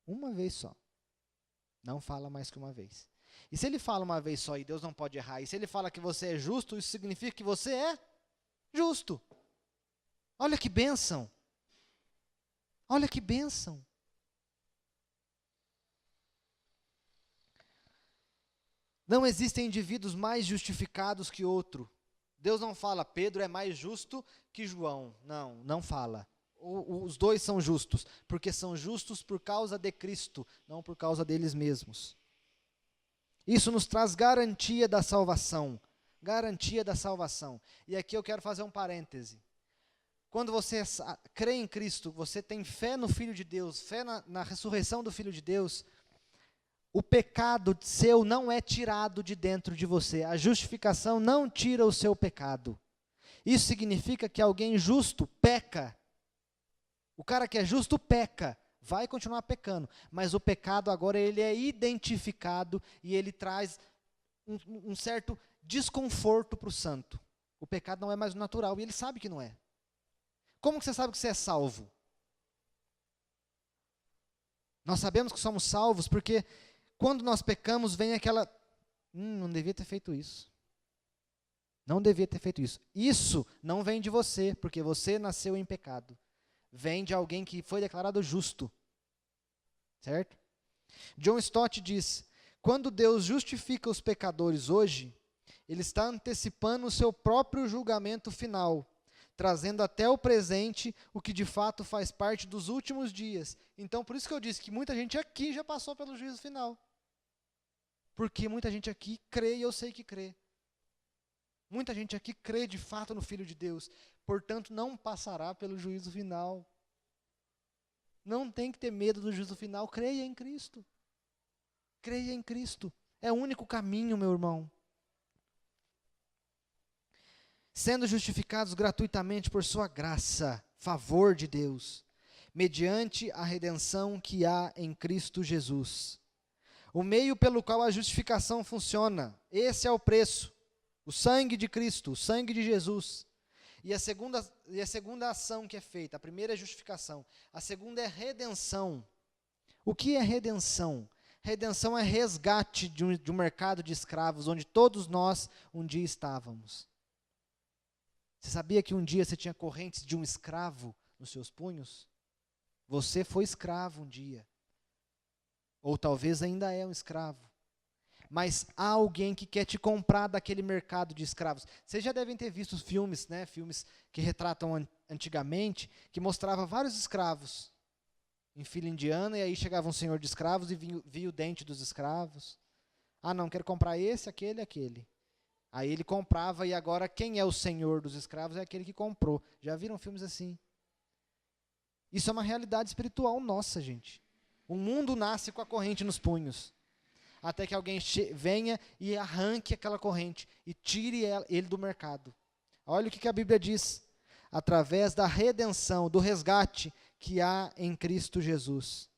Uma vez só. Não fala mais que uma vez. E se ele fala uma vez só e Deus não pode errar, e se ele fala que você é justo, isso significa que você é justo. Olha que bênção. Olha que bênção. Não existem indivíduos mais justificados que outro. Deus não fala, Pedro é mais justo que João. Não, não fala. Os dois são justos, porque são justos por causa de Cristo, não por causa deles mesmos. Isso nos traz garantia da salvação. Garantia da salvação. E aqui eu quero fazer um parêntese. Quando você crê em Cristo, você tem fé no Filho de Deus, fé na ressurreição do Filho de Deus, o pecado seu não é tirado de dentro de você. A justificação não tira o seu pecado. Isso significa que alguém justo peca. O cara que é justo peca, vai continuar pecando, mas o pecado agora ele é identificado e ele traz um certo desconforto para o santo. O pecado não é mais natural e ele sabe que não é. Como que você sabe que você é salvo? Nós sabemos que somos salvos porque quando nós pecamos vem aquela, não devia ter feito isso. Não devia ter feito isso. Isso não vem de você, porque você nasceu em pecado. Vem de alguém que foi declarado justo. Certo? John Stott diz: quando Deus justifica os pecadores hoje, Ele está antecipando o seu próprio julgamento final, trazendo até o presente o que de fato faz parte dos últimos dias. Então, por isso que eu disse que muita gente aqui já passou pelo juízo final. Porque muita gente aqui crê e eu sei que crê. Muita gente aqui crê de fato no Filho de Deus, portanto não passará pelo juízo final. Não tem que ter medo do juízo final, creia em Cristo. Creia em Cristo, é o único caminho, meu irmão. Sendo justificados gratuitamente por sua graça, favor de Deus, mediante a redenção que há em Cristo Jesus. O meio pelo qual a justificação funciona, esse é o preço. O sangue de Cristo, o sangue de Jesus. E a segunda ação que é feita, a primeira é justificação, a segunda é redenção. O que é redenção? Redenção é resgate de um mercado de escravos, onde todos nós um dia estávamos. Você sabia que um dia você tinha correntes de um escravo nos seus punhos? Você foi escravo um dia. Ou talvez ainda é um escravo. Mas há alguém que quer te comprar daquele mercado de escravos. Vocês já devem ter visto os filmes, né? Filmes que retratam antigamente, que mostrava vários escravos em fila indiana, e aí chegava um senhor de escravos e via o dente dos escravos. Não, quero comprar esse, aquele, aquele. Aí ele comprava, e agora quem é o senhor dos escravos é aquele que comprou. Já viram filmes assim? Isso é uma realidade espiritual nossa, gente. O mundo nasce com a corrente nos punhos. Até que alguém venha e arranque aquela corrente e tire ele do mercado. Olha o que a Bíblia diz. Através da redenção, do resgate que há em Cristo Jesus.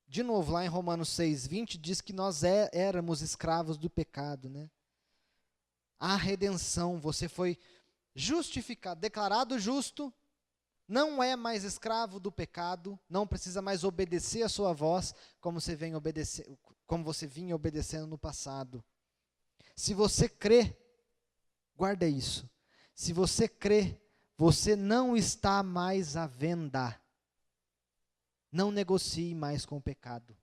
De novo, lá em Romanos 6:20, diz que nós éramos escravos do pecado, né? A redenção, você foi justificado, declarado justo, não é mais escravo do pecado, não precisa mais obedecer a sua voz, como você vinha obedecendo no passado. Se você crê, guarda isso, se você crê, você não está mais à venda. Não negocie mais com o pecado.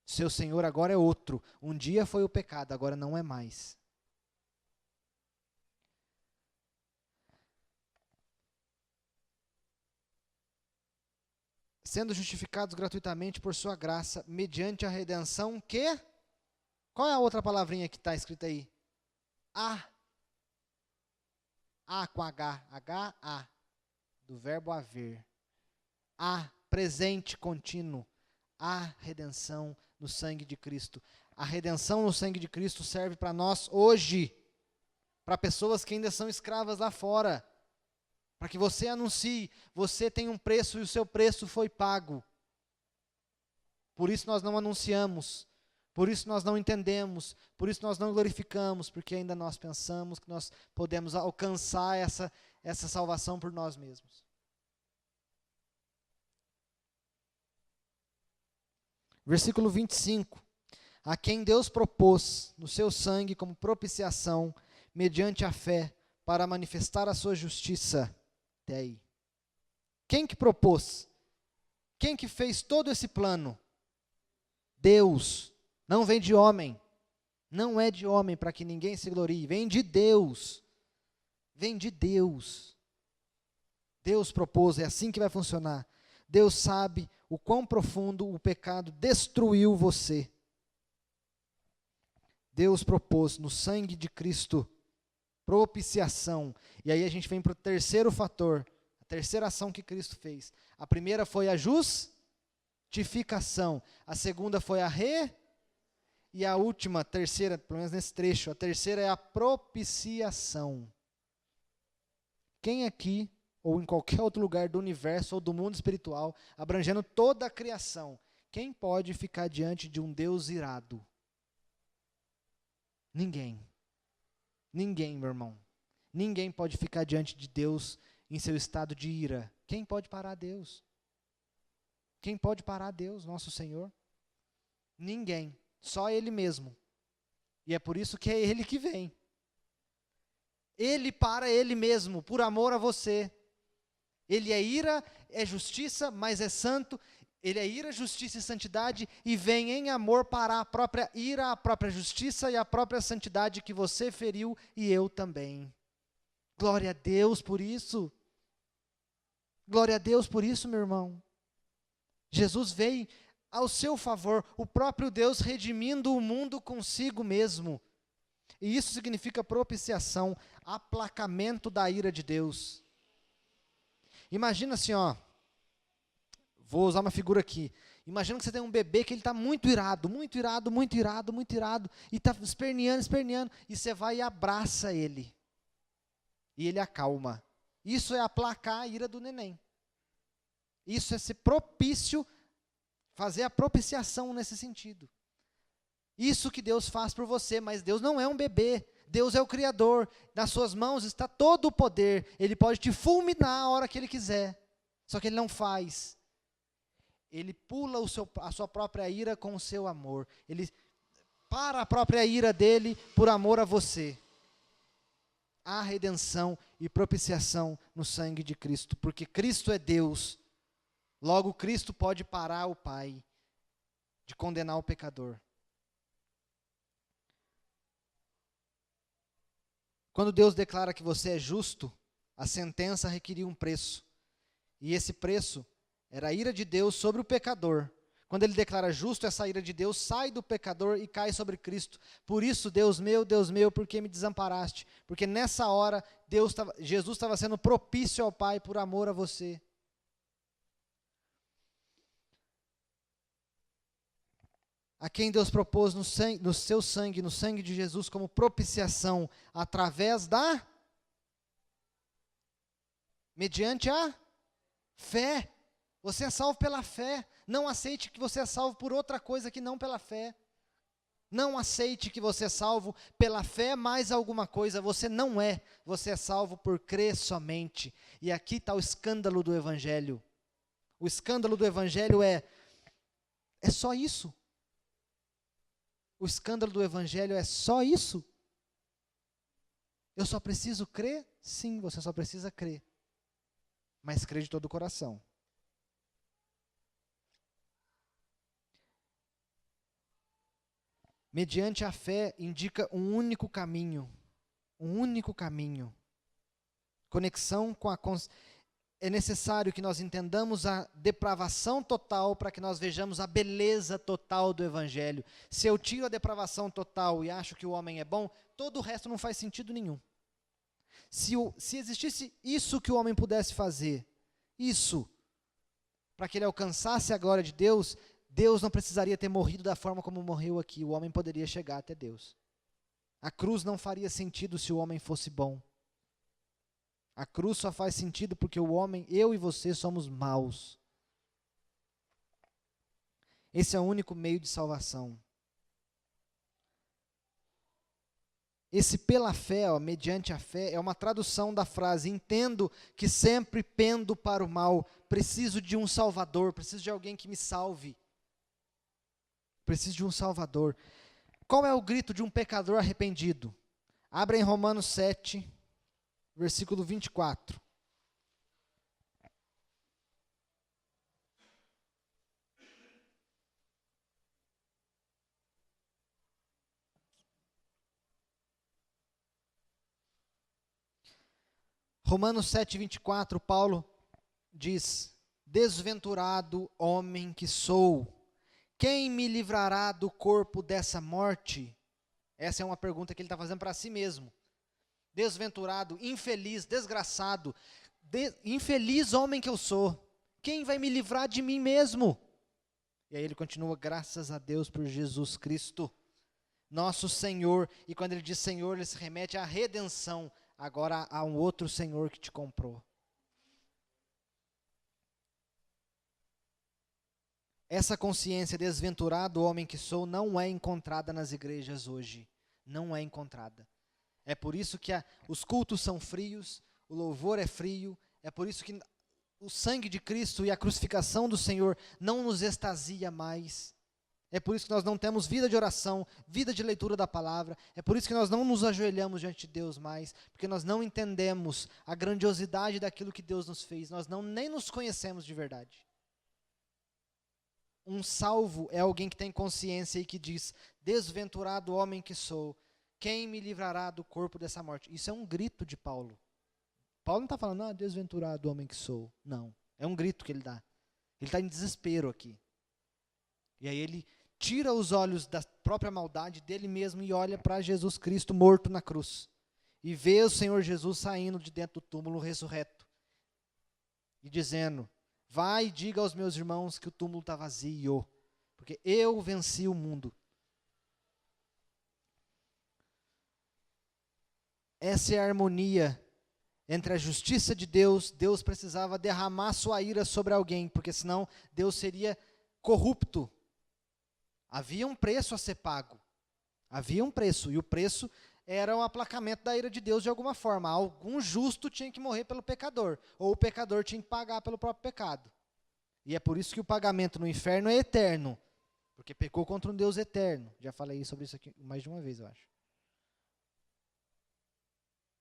Seu Senhor agora é outro. Um dia foi o pecado, agora não é mais. Sendo justificados gratuitamente por sua graça, mediante a redenção que... Qual é a outra palavrinha que está escrita aí? A com H. H-A. Do verbo haver. Presente contínuo. A redenção no sangue de Cristo. A redenção no sangue de Cristo serve para nós hoje. Para pessoas que ainda são escravas lá fora. Para que você anuncie, você tem um preço e o seu preço foi pago. Por isso nós não anunciamos. Por isso nós não entendemos, por isso nós não glorificamos, porque ainda nós pensamos que nós podemos alcançar essa salvação por nós mesmos. Versículo 25. A quem Deus propôs no seu sangue como propiciação, mediante a fé, para manifestar a sua justiça. Até aí. Quem que propôs? Quem que fez todo esse plano? Deus. Não vem de homem. Não é de homem para que ninguém se glorie. Vem de Deus. Vem de Deus. Deus propôs, é assim que vai funcionar. Deus sabe o quão profundo o pecado destruiu você. Deus propôs no sangue de Cristo propiciação. E aí a gente vem para o terceiro fator, a terceira ação que Cristo fez. A primeira foi a justificação. A segunda foi a e a última, terceira, pelo menos nesse trecho, a terceira é a propiciação. Quem aqui, ou em qualquer outro lugar do universo ou do mundo espiritual, abrangendo toda a criação, quem pode ficar diante de um Deus irado? Ninguém. Ninguém, meu irmão. Ninguém pode ficar diante de Deus em seu estado de ira. Quem pode parar Deus? Quem pode parar Deus, nosso Senhor? Ninguém. Só Ele mesmo. E é por isso que é Ele que vem. Ele para Ele mesmo, por amor a você. Ele é ira, é justiça, mas é santo. Ele é ira, justiça e santidade e vem em amor para a própria ira, a própria justiça e a própria santidade que você feriu e eu também. Glória a Deus por isso. Glória a Deus por isso, meu irmão. Jesus veio ao seu favor, o próprio Deus redimindo o mundo consigo mesmo. E isso significa propiciação, aplacamento da ira de Deus. Imagina assim, ó. Vou usar uma figura aqui. Imagina que você tem um bebê que ele está muito irado, e está esperneando, e você vai e abraça ele. E ele acalma. Isso é aplacar a ira do neném. Isso é ser propício, fazer a propiciação nesse sentido. Isso que Deus faz por você, mas Deus não é um bebê. Deus é o Criador. Nas suas mãos está todo o poder. Ele pode te fulminar a hora que Ele quiser. Só que Ele não faz. Ele pula a sua própria ira com o seu amor. Ele para a própria ira dele por amor a você. Há redenção e propiciação no sangue de Cristo, porque Cristo é Deus. Logo, Cristo pode parar o Pai de condenar o pecador. Quando Deus declara que você é justo, a sentença requeria um preço. E esse preço era a ira de Deus sobre o pecador. Quando ele declara justo, essa ira de Deus sai do pecador e cai sobre Cristo. Por isso, Deus meu, por que me desamparaste? Porque nessa hora, Jesus estava sendo propício ao Pai por amor a você. a quem Deus propôs no seu sangue, no sangue de Jesus, como propiciação, mediante a fé. Você é salvo pela fé. Não aceite que você é salvo por outra coisa que não pela fé. Não aceite que você é salvo pela fé mais alguma coisa. Você não é. Você é salvo por crer somente. E aqui está o escândalo do Evangelho. O escândalo do Evangelho é só isso. O escândalo do Evangelho é só isso. Eu só preciso crer? Sim, você só precisa crer. Mas crer de todo o coração. Mediante a fé indica um único caminho. Um único caminho. Conexão com a é necessário que nós entendamos a depravação total para que nós vejamos a beleza total do Evangelho. Se eu tiro a depravação total e acho que o homem é bom, todo o resto não faz sentido nenhum. Se existisse isso que o homem pudesse fazer, isso, para que ele alcançasse a glória de Deus, Deus não precisaria ter morrido da forma como morreu aqui, o homem poderia chegar até Deus. A cruz não faria sentido se o homem fosse bom. A cruz só faz sentido porque o homem, eu e você, somos maus. Esse é o único meio de salvação. Esse pela fé, mediante a fé, é uma tradução da frase: entendo que sempre pendo para o mal, preciso de um Salvador, preciso de alguém que me salve. Preciso de um Salvador. Qual é o grito de um pecador arrependido? Abra em Romanos 7, versículo 24. Romanos 7, 24, Paulo diz: desventurado homem que sou, quem me livrará do corpo dessa morte? Essa é uma pergunta que ele está fazendo para si mesmo. Desventurado, infeliz, desgraçado, infeliz homem que eu sou, quem vai me livrar de mim mesmo? E aí ele continua: graças a Deus por Jesus Cristo, nosso Senhor. E quando ele diz Senhor, ele se remete à redenção. Agora há um outro Senhor que te comprou. Essa consciência, desventurado homem que sou, não é encontrada nas igrejas hoje. Não é encontrada. É por isso que os cultos são frios, o louvor é frio, é por isso que o sangue de Cristo e a crucificação do Senhor não nos extasia mais. É por isso que nós não temos vida de oração, vida de leitura da palavra. É por isso que nós não nos ajoelhamos diante de Deus mais, porque nós não entendemos a grandiosidade daquilo que Deus nos fez. Nós nem nos conhecemos de verdade. Um salvo é alguém que tem consciência e que diz: desventurado homem que sou, quem me livrará do corpo dessa morte? Isso é um grito de Paulo. Paulo não está falando: desventurado homem que sou. Não, é um grito que ele dá. Ele está em desespero aqui. E aí ele tira os olhos da própria maldade dele mesmo e olha para Jesus Cristo morto na cruz. E vê o Senhor Jesus saindo de dentro do túmulo ressurreto. E dizendo: vai e diga aos meus irmãos que o túmulo está vazio, porque eu venci o mundo. Essa é a harmonia entre a justiça de Deus. Deus precisava derramar sua ira sobre alguém, porque senão Deus seria corrupto. Havia um preço a ser pago. Havia um preço, e o preço era o aplacamento da ira de Deus de alguma forma. Algum justo tinha que morrer pelo pecador, ou o pecador tinha que pagar pelo próprio pecado. E é por isso que o pagamento no inferno é eterno, porque pecou contra um Deus eterno. Já falei sobre isso aqui mais de uma vez, eu acho.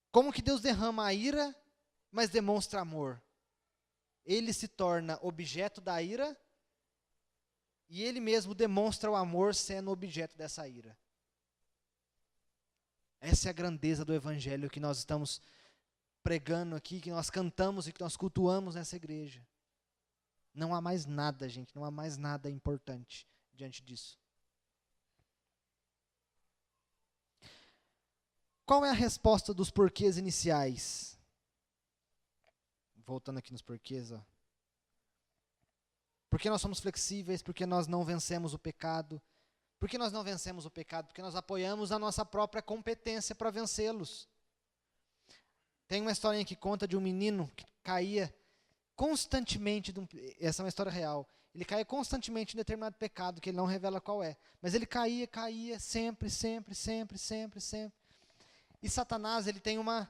Como que Deus derrama a ira, mas demonstra amor? Ele se torna objeto da ira, e ele mesmo demonstra o amor sendo objeto dessa ira. Essa é a grandeza do Evangelho que nós estamos pregando aqui, que nós cantamos e que nós cultuamos nessa igreja. Não há mais nada, gente, não há mais nada importante diante disso. Qual é a resposta dos porquês iniciais? Voltando aqui nos porquês, ó. Porque nós somos flexíveis, porque nós não vencemos o pecado, Por que nós não vencemos o pecado? Porque nós apoiamos a nossa própria competência para vencê-los. Tem uma historinha que conta de um menino que caía constantemente, essa é uma história real, ele caía constantemente em determinado pecado, que ele não revela qual é. Mas ele caía, sempre. E Satanás, ele tem uma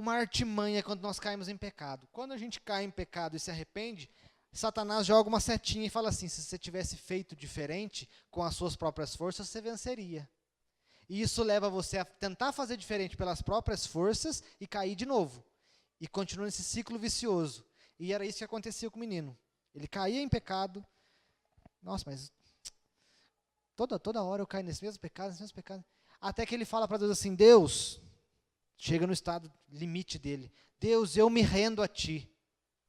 artimanha quando nós caímos em pecado. Quando a gente cai em pecado e se arrepende, Satanás joga uma setinha e fala assim: se você tivesse feito diferente com as suas próprias forças, você venceria. E isso leva você a tentar fazer diferente pelas próprias forças e cair de novo. E continua nesse ciclo vicioso. E era isso que acontecia com o menino. Ele caía em pecado. Nossa, mas toda hora eu caio nesse mesmo pecado. Até que ele fala para Deus assim: Deus, chega no estado limite dele. Deus, eu me rendo a ti.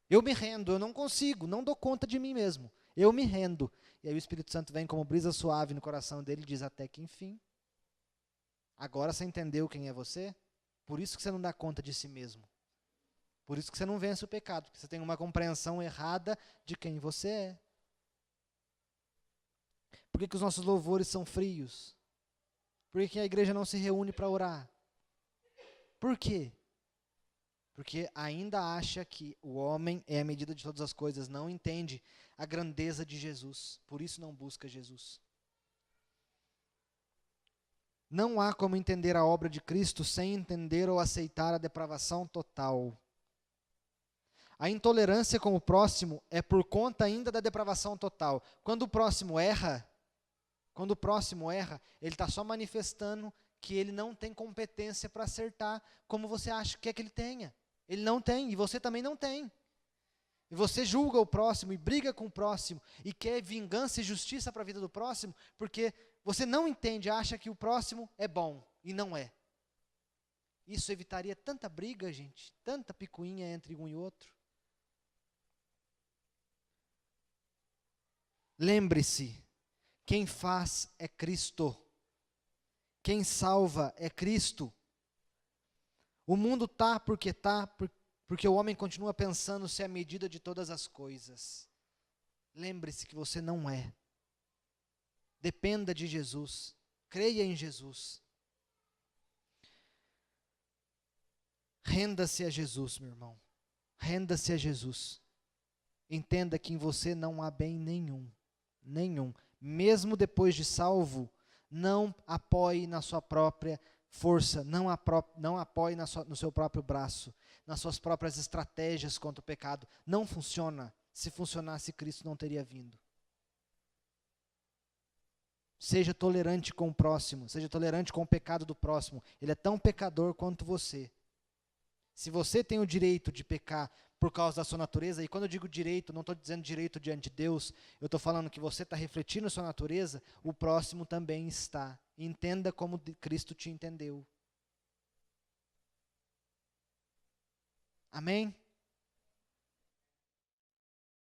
Eu me rendo, eu não consigo, não dou conta de mim mesmo. Eu me rendo. E aí o Espírito Santo vem como brisa suave no coração dele e diz: até que enfim. Agora você entendeu quem é você? Por isso que você não dá conta de si mesmo. Por isso que você não vence o pecado, porque você tem uma compreensão errada de quem você é. Por que os nossos louvores são frios? Por que a igreja não se reúne para orar? Por quê? Porque ainda acha que o homem é a medida de todas as coisas, não entende a grandeza de Jesus, por isso não busca Jesus. Não há como entender a obra de Cristo sem entender ou aceitar a depravação total. A intolerância com o próximo é por conta ainda da depravação total. Quando o próximo erra, ele está só manifestando que ele não tem competência para acertar como você acha que é que ele tenha. Ele não tem, e você também não tem. E você julga o próximo e briga com o próximo e quer vingança e justiça para a vida do próximo, porque você não entende, acha que o próximo é bom, e não é. Isso evitaria tanta briga, gente, tanta picuinha entre um e outro. Lembre-se, quem faz é Cristo. Quem salva é Cristo. O mundo está porque o homem continua pensando ser a medida de todas as coisas. Lembre-se que você não é. Dependa de Jesus. Creia em Jesus. Renda-se a Jesus, meu irmão. Renda-se a Jesus. Entenda que em você não há bem nenhum. Nenhum. Mesmo depois de salvo, não apoie na sua própria força, não apoie no seu próprio braço, nas suas próprias estratégias contra o pecado. Não funciona. Se funcionasse, Cristo não teria vindo. Seja tolerante com o próximo, seja tolerante com o pecado do próximo. Ele é tão pecador quanto você. Se você tem o direito de pecar por causa da sua natureza, e quando eu digo direito, não estou dizendo direito diante de Deus, eu estou falando que você está refletindo a sua natureza, o próximo também está. Entenda como Cristo te entendeu. Amém?